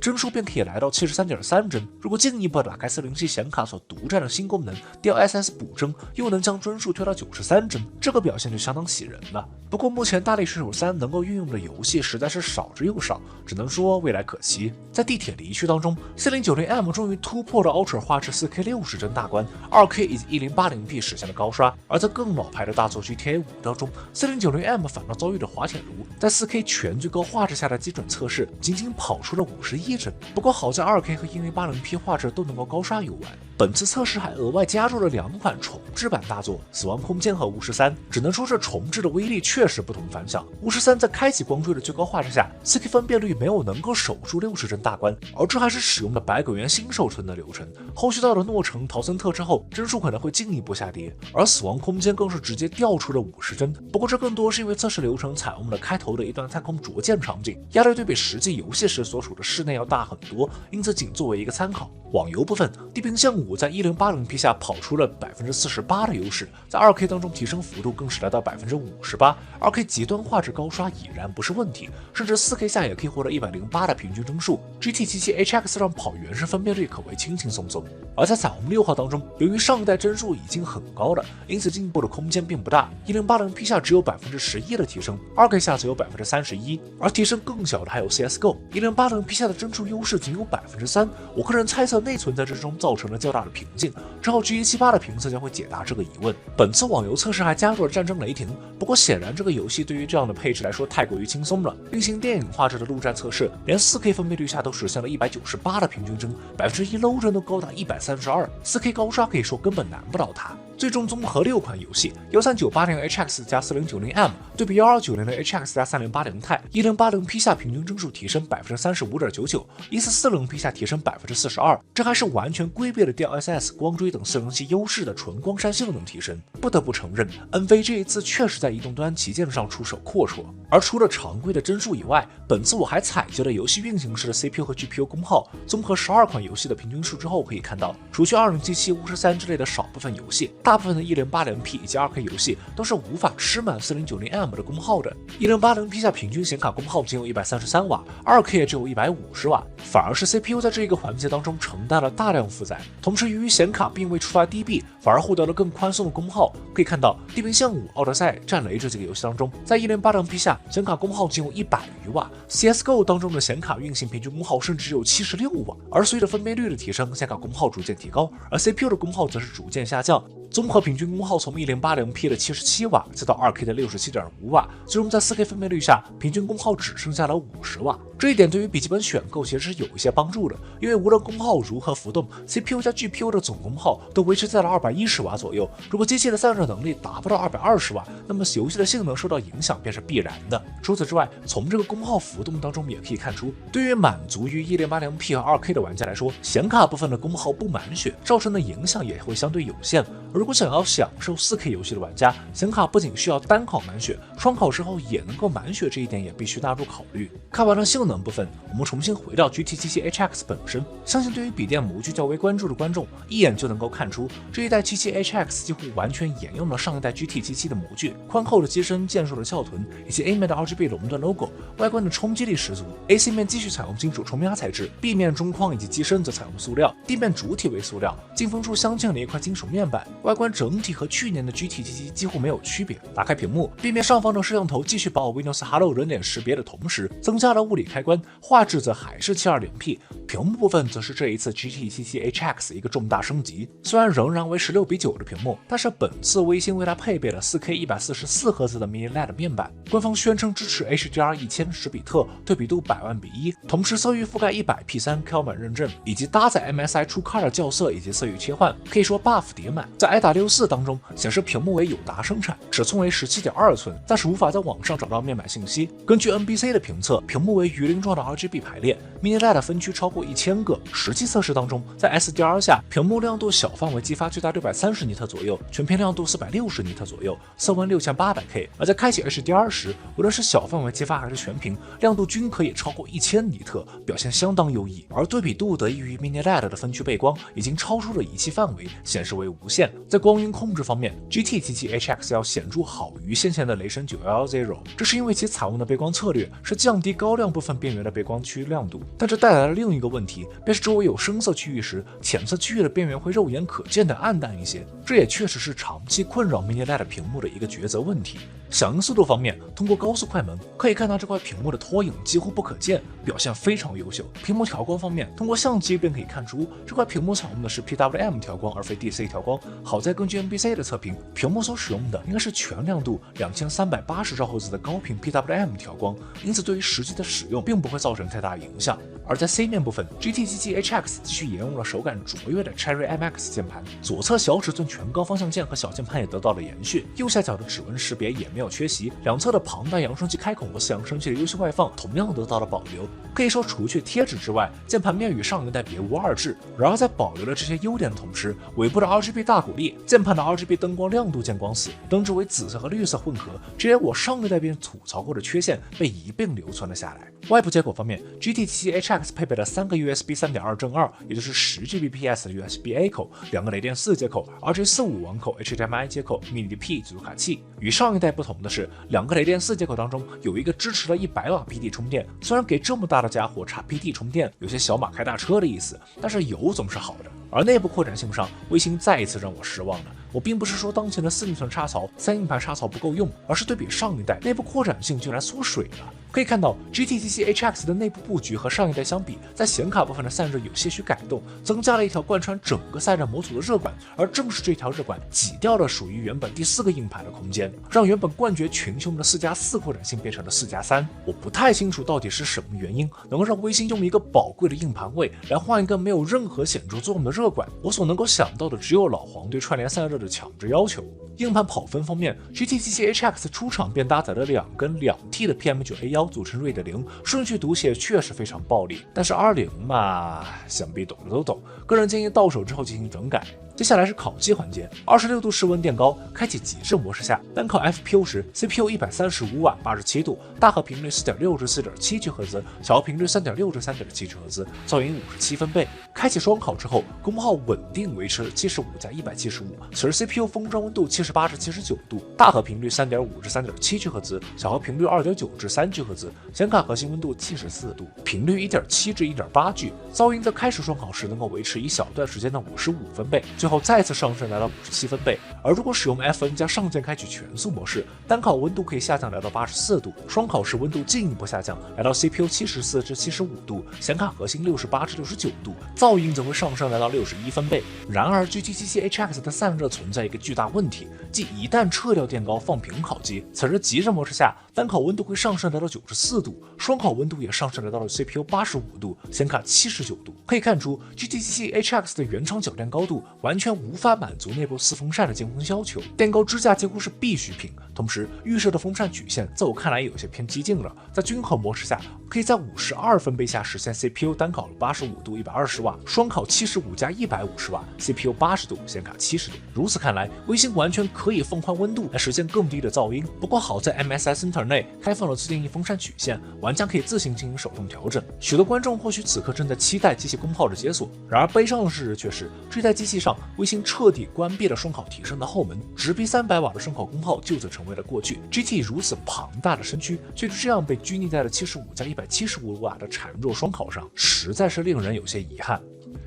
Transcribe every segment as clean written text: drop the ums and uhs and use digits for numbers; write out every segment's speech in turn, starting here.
帧数便可以来到73.3帧。如果进一步打开407显卡所独占的新功能 DLSS 补帧，又能将帧数推到93帧，这个表现就相当喜人了。不过目前大力水手3能够运用的游戏实在是少之又少，只能说未来可期。在地铁离区当中，4090M 终于突破了 Ultra 画质 4K 60帧大关，2K 以及 1080P 实现了高刷。而在更老牌的大作 GTA 5当中，4090M 反倒遭遇了滑铁卢，在 4K 全最高画质下的基准测试仅仅跑出了51帧。不过好在 2K 和 1080P 画质都能够高刷游玩。本次测试还额外加入了2款重制版大作《死亡空间》和《巫师3》，只能说这重制的威力确实不同凡响。巫师3在开启光追的最高画质下 ，4K 分辨率没有能够守住60帧大关，而这还是使用的百鬼园新手村的流程。后续到了诺城、陶森特之后，帧数可能会进一步下跌，而《死亡空间》更是直接掉出了50帧。不过这更多是因为测试流程采用了开头的一段太空着舰场景，压力对比实际游戏时所处的室内要大很多，因此仅作为一个参考。网游部分，地平线5在 1080P 下跑出了 48% 的优势，在 2K 当中提升幅度更是来到 58%，2K 极端画质高刷已然不是问题，甚至 4K 下也可以获得108的平均帧数。GT77 HX 上跑原始分辨率可谓轻轻松松。而在彩虹6号当中，由于上一代帧数已经很高了，因此进步的空间并不大。1080P 下只有 11% 的提升， 2K 下则有 31%， 而提升更小的还有 CSGO。1080P 下的帧数优势仅有 3%， 我个人猜测内存在之中造成了较大的瓶颈，之后 G178 的评测将会解答这个疑问。本次网游测试还加入了战争雷霆，不过显然这个游戏对于这样的配置来说太过于轻松了。运行电影画质的陆战测试，连 4K 分辨率下都实现了198的平均帧，1% low 帧都高达132，4K 高刷可以说根本难不倒它。最终综合6款游戏，13980 HX 加 4090M 对比12900 HX 加3080 Ti，1080P 下平均帧数提升 35.99%，1440P 下提升 42%，这还是完全规避了 DLSS、光追等407优势的纯光栅性能提升。不得不承认 ，NV 这一次确实在移动端旗舰上出手阔绰。而除了常规的帧数以外，本次我还采集了游戏运行时的 CPU 和 GPU 功耗，综合12款游戏的平均数之后，可以看到，除去2077、巫师3之类的少部分游戏，大部分的 1080P 以及 2K 游戏都是无法吃满 4090M 的功耗的。1080P 下平均显卡功耗仅有133瓦，2K 也只有150瓦，反而是 CPU 在这一个环节当中承担了大量负载。同时，由于显卡并未触发低壁，反而获得了更宽松的功耗。可以看到，地平线5、奥德赛、战雷这几个游戏当中，在 1080P 下显卡功耗仅有100余瓦 ，CSGO 当中的显卡运行平均功耗甚至只有76瓦。而随着分辨率的提升，显卡功耗逐渐提高，而 CPU 的功耗则是逐渐下降。综合平均功耗从 1080P 的77瓦再到 2K 的 67.5瓦，最终在 4K 分辨率下，平均功耗只剩下了50瓦。这一点对于笔记本选购其实是有一些帮助的，因为无论功耗如何浮动 ，CPU 加 GPU 的总功耗都维持在了210瓦左右。如果机器的散热能力达不到220瓦，那么游戏的性能受到影响便是必然的。除此之外，从这个功耗浮动当中也可以看出，对于满足于 1080P 和 2K 的玩家来说，显卡部分的功耗不满血，造成的影响也会相对有限。如果想要享受 4K 游戏的玩家，显卡不仅需要单烤满血，双烤之后也能够满血，这一点也必须纳入考虑。看完了性能部分，我们重新回到 GT77 HX 本身，相信对于笔电模具较为关注的观众，一眼就能够看出这一代77 HX 几乎完全沿用了上一代 GT77 的模具，宽厚的机身、健硕的翘臀，以及 A 面的 RGB 垄断 logo， 外观的冲击力十足。AC 面继续采用金属冲压材质，B 面中框以及机身则采用塑料，地面主体为塑料，进风处镶嵌了一块金属面板，外观整体和去年的 GT77 几乎没有区别。打开屏幕，背面上方的摄像头继续保有 Windows Hello 人脸识别的同时，增加了物理开关，画质则还是 720P。屏幕部分则是这一次 GT77 HX 一个重大升级，虽然仍然为16:9的屏幕，但是本次微星为它配备了 4K 144Hz 的 Mini LED 面板，官方宣称支持 HDR1000 10比特，对比度100:1，同时色域覆盖100P3 Kelvin 认证，以及搭载 MSI True Color 校色以及色域切换，可以说 buff 叠满。在 IDA64 当中显示屏幕为友达生产，尺寸为17.2寸，但是无法在网上找到面板信息。根据 NBC 的评测，屏幕为鱼鳞状的 RGB 排列， Mini LED 分区超过过1000个。实际测试当中，在 SDR 下，屏幕亮度小范围激发最大630尼特左右，全屏亮度460尼特左右，色温6800K。而在开启 HDR 时，无论是小范围激发还是全屏，亮度均可以超过1000尼特，表现相当优异。而对比度得益于 Mini LED 的分区背光已经超出了仪器范围，显示为无限。在光晕控制方面 ，GT77 HX 要显著好于先前的雷神91110，这是因为其采用的背光策略是降低高亮部分边缘的背光区域亮度，但这带来了另一个问题，便是周围有深色区域时，浅色区域的边缘会肉眼可见的暗淡一些，这也确实是长期困扰 Mini LED 屏幕的一个抉择问题。响应速度方面，通过高速快门可以看到这块屏幕的拖影几乎不可见，表现非常优秀。屏幕调光方面，通过相机便可以看出这块屏幕采用的是 PWM 调光而非 DC 调光。好在根据 NBC 的测评，屏幕所使用的应该是全亮度2380兆赫兹的高频 PWM 调光，因此对于实际的使用并不会造成太大影响。而在 C 面部分 ，GT77 HX 继续沿用了手感卓越的 Cherry MX 键盘，左侧小尺寸全高方向键和小键盘也得到了延续，右下角的指纹识别也没有缺席，两侧的庞大扬声器开孔和四扬声器的优秀外放同样得到了保留。可以说，除去贴纸之外，键盘面与上一代别无二致。然而在保留了这些优点的同时，尾部的 RGB 大鼓励，键盘的 RGB 灯光亮度见光死，灯质为紫色和绿色混合，这些我上一代便吐槽过的缺陷被一并留存了下来。外部接口方面 ，GT77 HX 配备了3个 USB 3.2正2，也就是10Gbps 的 USB-A 口，2个雷电4接口，RJ45网口 HDMI 接口 ，Mini P 读卡器。与上一代不同的是，2个雷电4接口当中有一个支持了100瓦 PD 充电。虽然给这么大的家伙插 PD 充电，有些小马开大车的意思，但是有总是好的。而内部扩展性上，微星再一次让我失望了。我并不是说当前的4英寸插槽、3硬盘插槽不够用，而是对比上一代，内部扩展性居然缩水了。可以看到 GT77 HX 的内部布局和上一代相比，在显卡部分的散热有些许改动，增加了一条贯穿整个散热模组的热管，而正是这条热管挤掉了属于原本第4个硬盘的空间，让原本冠绝群雄的4+4扩展性变成了4+3。我不太清楚到底是什么原因能够让微星用一个宝贵的硬盘位来换一个没有任何显著作用的热管。我所能够想到的只有老黄对串联散热的强制要求。硬盘跑分方面 ，GT77 HX 出厂便搭载了2根2T 的 PM9A1组成 RAID 0，顺序读写确实非常暴力，但是20嘛，想必懂的都懂。个人建议到手之后进行整改。接下来是烤机环节，26度室温垫高，开启极致模式下，单烤 FPU 时 CPU 135瓦87度，大核频率4.6至4.7 吉赫兹，小核频率3.6至3.7吉赫兹，噪音57分贝。开启双烤之后，功耗稳定维持75+175，此时 CPU 封装温度78至79度，大核频率3.5至3.7 吉赫兹，小核频率2.9至3吉赫兹，显卡核心温度74度，频率1.7至1.8 G，噪音在开始双烤时能够维持一小段时间的55分贝。最后再次上升来到57分贝，而如果使用 FN 加上键开启全速模式，单烤温度可以下降来到84度，双烤时温度进一步下降，来到 CPU 74至75度，显卡核心68至69度，噪音则会上升来到61分贝。然而 GT77 HX 的散热存在一个巨大问题，即一旦撤掉垫高放平烤机，此时极致模式下，单烤温度会上升来到94度，双烤温度也上升来到了 CPU 85度，显卡79度。可以看出 GT77 HX 的原厂铰链高度完全无法满足内部4风扇的进风要求，垫高支架几乎是必需品。同时，预设的风扇曲线在我看来有些偏激进了，在均衡模式下，可以在52分贝下实现 CPU 单烤了85度120瓦，双烤75加150瓦 ，CPU 80度，显卡70度。如此看来，微星完全可以放宽温度来实现更低的噪音。不过好在 MSI Center 内开放了自定义风扇曲线，玩家可以自行进行手动调整。许多观众或许此刻正在期待机器功耗的解锁，然而悲伤的事实却是，这台机器上微星彻底关闭了双烤提升的后门，直逼300瓦的双烤功耗就此成为了过去。GT 如此庞大的身躯，却就这样被拘泥在了75加175瓦的孱弱双烤上，实在是令人有些遗憾。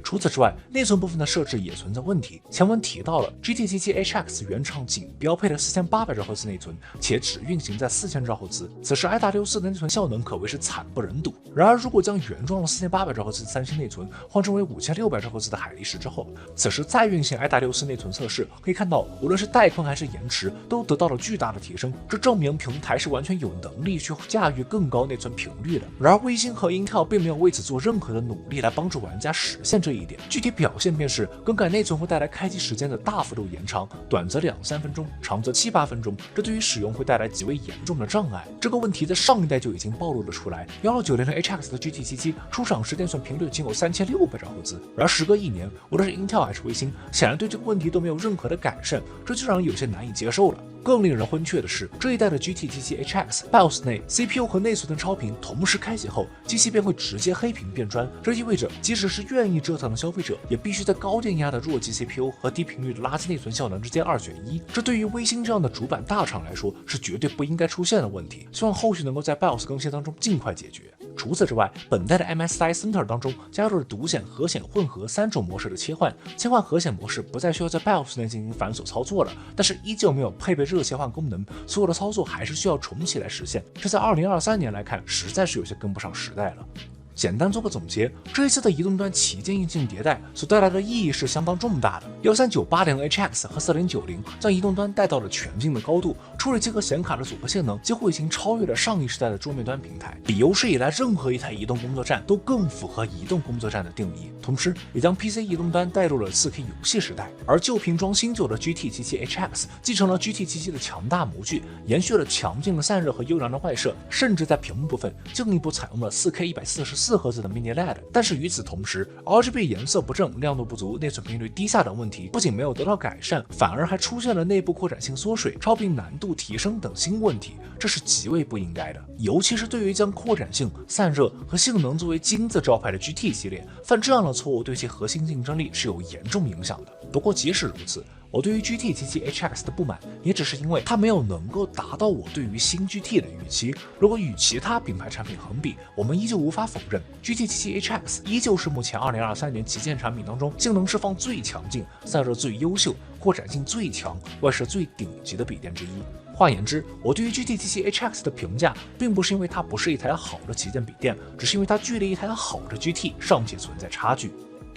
除此之外，内存部分的设置也存在问题。前文提到了 GT77 HX 原厂仅标配了4800兆赫兹内存，且只运行在4000兆赫兹。此时 i.64 的内存效能可谓是惨不忍睹。然而，如果将原装的4800兆赫兹3星内存换成为5600兆赫兹的海力士之后，此时再运行 i.64 内存测试，可以看到无论是带宽还是延迟都得到了巨大的提升。这证明平台是完全有能力去驾驭更高内存频率的。然而，微星和 Intel 并没有为此做任何的努力来帮助玩家实现这一一点，具体表现便是更改内存会带来开机时间的大幅度延长，短则2-3分钟，长则7-8分钟，这对于使用会带来极为严重的障碍。这个问题在上一代就已经暴露了出来。1690的 HX 的 GT77出厂时电算频率仅有3600兆赫兹，而时隔1年，无论是 Intel 还是微星，显然对这个问题都没有任何的改善，这就让人有些难以接受了。更令人昏厥的是，这一代的 GT77 HX BIOS 内 CPU 和内存的超频同时开启后，机器便会直接黑屏变砖。这意味着，即使是愿意折腾的消费者，也必须在高电压的弱级 CPU 和低频率的垃圾内存效能之间2选1。这对于微星这样的主板大厂来说，是绝对不应该出现的问题。希望后续能够在 BIOS 更新当中尽快解决。除此之外，本代的 MSI Center 当中加入了独显、核显、混合3种模式的切换。切换核显模式不再需要在 BIOS 内进行繁琐操作了，但是依旧没有配备热切换功能，所有的操作还是需要重启来实现。这在2023年来看，实在是有些跟不上时代了。简单做个总结，这一次的移动端旗舰硬件迭代所带来的意义是相当重大的。13980 HX 和4090将移动端带到了全境的高度，处理器和显卡的组合性能几乎已经超越了上一时代的桌面端平台，比有史以来任何一台移动工作站都更符合移动工作站的定义。同时，也将 PC 移动端带入了 4K 游戏时代。而旧瓶装新酒的 GT77 HX 继承了 GT77 的强大模具，延续了强劲的散热和优良的外设，甚至在屏幕部分进一步采用了 4K 144赫兹的 Mini LED。但是与此同时 ，RGB 颜色不正、亮度不足、内存频率低下等问题不仅没有得到改善，反而还出现了内部扩展性缩水、超频难度提升等新问题，这是极为不应该的。尤其是对于将扩展性、散热和性能作为金字招牌的 GT 系列，犯这样的错误对其核心竞争力是有严重影响的。不过即使如此，我对于 GT77 HX 的不满，也只是因为它没有能够达到我对于新 GT 的预期。如果与其他品牌产品横比，我们依旧无法否认 GT77 HX 依旧是目前2023年旗舰产品当中性能释放最强劲、散热最优秀、扩展性最强、外设最顶级的笔电之一。换言之，我对于 GT77 HX 的评价，并不是因为它不是一台好的旗舰笔电，只是因为它距离一台好的 GT 尚且存在差距。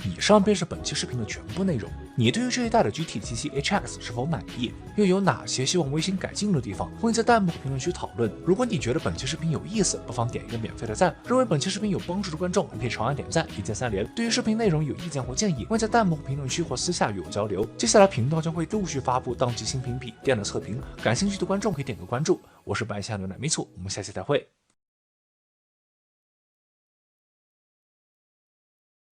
以上便是本期视频的全部内容。你对于这一代的 GT77 HX 是否满意？又有哪些希望微星改进的地方？欢迎在弹幕和评论区讨论。如果你觉得本期视频有意思，不妨点一个免费的赞。认为本期视频有帮助的观众，也可以长按点赞，一键3连。对于视频内容有意见或建议，欢迎在弹幕和评论区或私下与我交流。接下来频道将会陆续发布当季新品笔电的测评，感兴趣的观众可以点个关注。我是白下牛奶咪醋，我们下期再会。